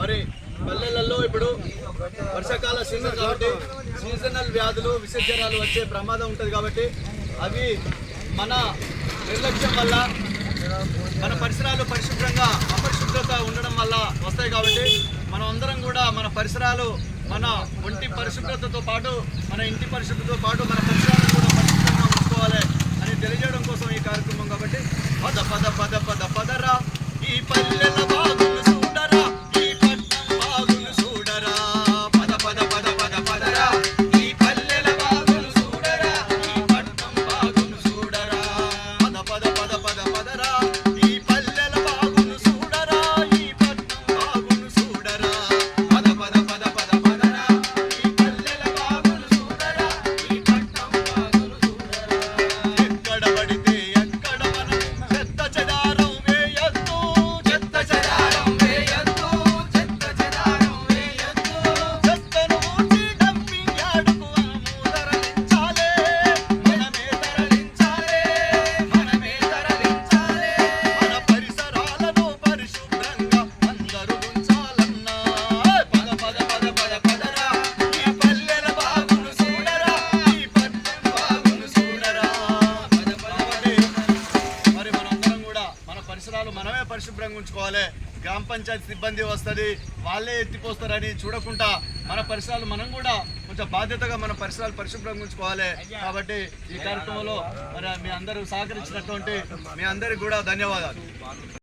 మరి పల్లెలలో ఇప్పుడు వర్షాకాల సీజన్ కాబట్టి సీజనల్ వ్యాధులు విష జ్వరాలు వచ్చే ప్రమాదం ఉంటుంది కాబట్టి అవి మన నిర్లక్ష్యం వల్ల మన పరిసరాలు పరిశుభ్రంగా అపరిశుభ్రత ఉండడం వల్ల వస్తాయి కాబట్టి మనం అందరం కూడా మన పరిసరాలు మన ఒంటి పరిశుభ్రతతో పాటు మన ఇంటి పరిశుభ్రతతో పాటు మన పరిసరాలను కూడా పరిశుభ్రంగా ఉంచుకోవాలి అని తెలియజేయడం కోసం ఈ కార్యక్రమం కాబట్టి పద పద పద పద పదరా ఈ పల్లెల బాగులు చూడరా ఈ పట్టణం బాగులు చూడరా పద పద పద పద పదరా ఈ పల్లెల బాగులు చూడరా ఈ పట్టణం బాగులు చూడరా పద పద పద పద పదరా ఈ పల్లెల బాగులు చూడరా ఈ పట్టణం బాగులు చూడరా పద పద పద పద పదరా ఈ పల్లెల బాగులు చూడరా ఈ పట్టణం బాగులు చూడరా ఎక్కడ పడితే ఎక్కడ మనం చెత్త చెదారం వేయొద్దు చెత్త చెదారం వేయొద్దు చెత్త చెదారం వేయొద్దు చెత్తను ఊడ్చి డంపింగ్ యార్డుకు తరలించాలి మనమే తరలించాలి మనమే తరలించాలి మన పరిసరాలను పరిశుభ్రంగా అందరూ ఉంచాలన్నా పద పద పద పద పదరా ఈ పల్లెల బాగులు చూడరా ఈ పట్టణం బాగులు చూడరా పద పద పదే మరి మనందరం కూడా మన పరిసరాలు మనమే పరిశుభ్రంగా ఉంచుకోవాలి గ్రామ పంచాయతీ సిబ్బంది వస్తుంది వాళ్ళే ఎత్తిపోస్తారని చూడకుండా మన పరిసరాలు మనం కూడా కొంచెం బాధ్యతగా మన పరిసరాలు పరిశుభ్రంగా ఉంచుకోవాలి కాబట్టి ఈ కార్యక్రమంలో మరి మీ అందరూ సహకరించినటువంటి మీ అందరికి కూడా ధన్యవాదాలు.